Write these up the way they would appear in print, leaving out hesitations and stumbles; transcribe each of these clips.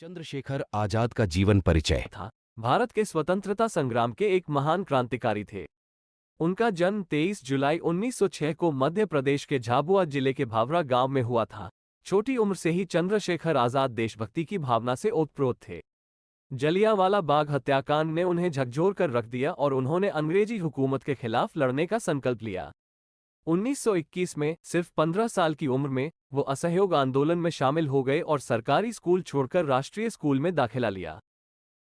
चंद्रशेखर आजाद का जीवन परिचय था। भारत के स्वतंत्रता संग्राम के एक महान क्रांतिकारी थे। उनका जन्म 23 जुलाई 1906 को मध्य प्रदेश के झाबुआ जिले के भावरा गांव में हुआ था। छोटी उम्र से ही चंद्रशेखर आजाद देशभक्ति की भावना से ओतप्रोत थे। जलियांवाला बाग हत्याकांड ने उन्हें झकझोर कर रख दिया और उन्होंने अंग्रेजी हुकूमत के खिलाफ लड़ने का संकल्प लिया। 1921 में सिर्फ 15 साल की उम्र में वो असहयोग आंदोलन में शामिल हो गए और सरकारी स्कूल छोड़कर राष्ट्रीय स्कूल में दाखिला लिया।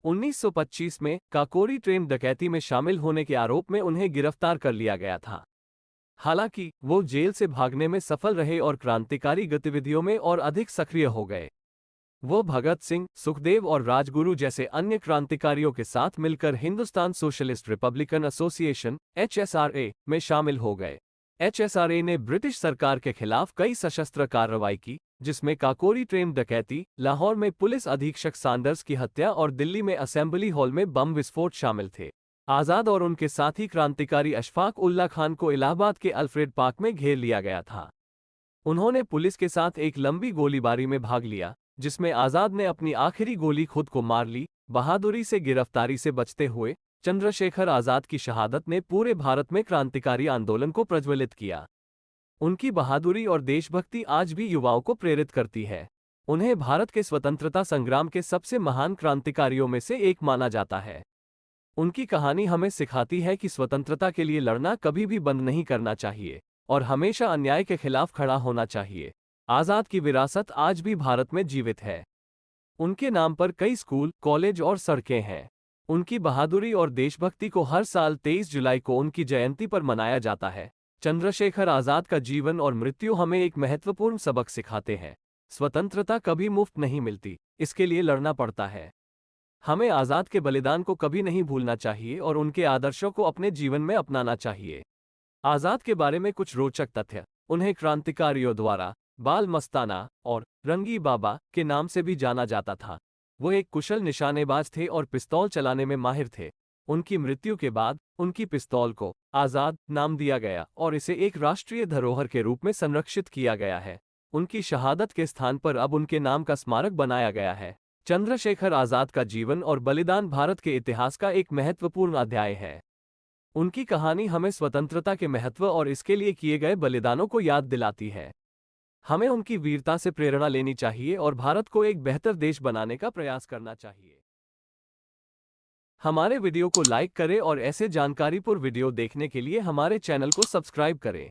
1925 में काकोरी ट्रेन डकैती में शामिल होने के आरोप में उन्हें गिरफ्तार कर लिया गया था। हालांकि वो जेल से भागने में सफल रहे और क्रांतिकारी गतिविधियों में और अधिक सक्रिय हो गए। वो भगत सिंह, सुखदेव और राजगुरु जैसे अन्य क्रांतिकारियों के साथ मिलकर Hindustan socialist Republican association (HSRA) में शामिल हो गए। HSRA ने ब्रिटिश सरकार के खिलाफ कई सशस्त्र कार्रवाई की, जिसमें काकोरी ट्रेन डकैती, लाहौर में पुलिस अधीक्षक सैंडर्स की हत्या और दिल्ली में असेंबली हॉल में बम विस्फोट शामिल थे। आजाद और उनके साथी क्रांतिकारी अशफाक उल्ला खान को इलाहाबाद के अल्फ्रेड पार्क में घेर लिया गया था। उन्होंने पुलिस के साथ एक लंबी गोलीबारी में भाग लिया, जिसमें आजाद ने अपनी आखिरी गोली खुद को मार ली। बहादुरी से गिरफ्तारी से बचते हुए चंद्रशेखर आजाद की शहादत ने पूरे भारत में क्रांतिकारी आंदोलन को प्रज्वलित किया। उनकी बहादुरी और देशभक्ति आज भी युवाओं को प्रेरित करती है। उन्हें भारत के स्वतंत्रता संग्राम के सबसे महान क्रांतिकारियों में से एक माना जाता है। उनकी कहानी हमें सिखाती है कि स्वतंत्रता के लिए लड़ना कभी भी बंद नहीं करना चाहिए और हमेशा अन्याय के खिलाफ खड़ा होना चाहिए। आजाद की विरासत आज भी भारत में जीवित है। उनके नाम पर कई स्कूल, कॉलेज और सड़कें हैं। उनकी बहादुरी और देशभक्ति को हर साल 23 जुलाई को उनकी जयंती पर मनाया जाता है। चंद्रशेखर आजाद का जीवन और मृत्यु हमें एक महत्वपूर्ण सबक सिखाते हैं। स्वतंत्रता कभी मुफ्त नहीं मिलती, इसके लिए लड़ना पड़ता है। हमें आजाद के बलिदान को कभी नहीं भूलना चाहिए और उनके आदर्शों को अपने जीवन में अपनाना चाहिए। आजाद के बारे में कुछ रोचक तथ्य। उन्हें क्रांतिकारियों द्वारा बाल मस्ताना और रंगी बाबा के नाम से भी जाना जाता था। वो एक कुशल निशानेबाज थे और पिस्तौल चलाने में माहिर थे। उनकी मृत्यु के बाद उनकी पिस्तौल को आजाद नाम दिया गया और इसे एक राष्ट्रीय धरोहर के रूप में संरक्षित किया गया है। उनकी शहादत के स्थान पर अब उनके नाम का स्मारक बनाया गया है। चंद्रशेखर आजाद का जीवन और बलिदान भारत के इतिहास का एक महत्वपूर्ण अध्याय है। उनकी कहानी हमें स्वतंत्रता के महत्व और इसके लिए किए गए बलिदानों को याद दिलाती है। हमें उनकी वीरता से प्रेरणा लेनी चाहिए और भारत को एक बेहतर देश बनाने का प्रयास करना चाहिए। हमारे वीडियो को लाइक करें और ऐसे जानकारीपूर्ण वीडियो देखने के लिए हमारे चैनल को सब्सक्राइब करें।